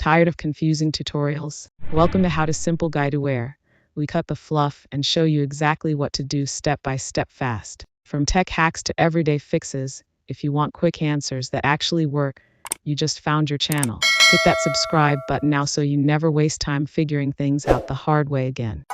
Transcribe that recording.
Tired of confusing tutorials? Welcome to How to Simple Guide to Wear. We cut the fluff and show you exactly what to do step by step fast. From tech hacks to everyday fixes, if you want quick answers that actually work, you just found your channel. Hit that subscribe button now so you never waste time figuring things out the hard way again.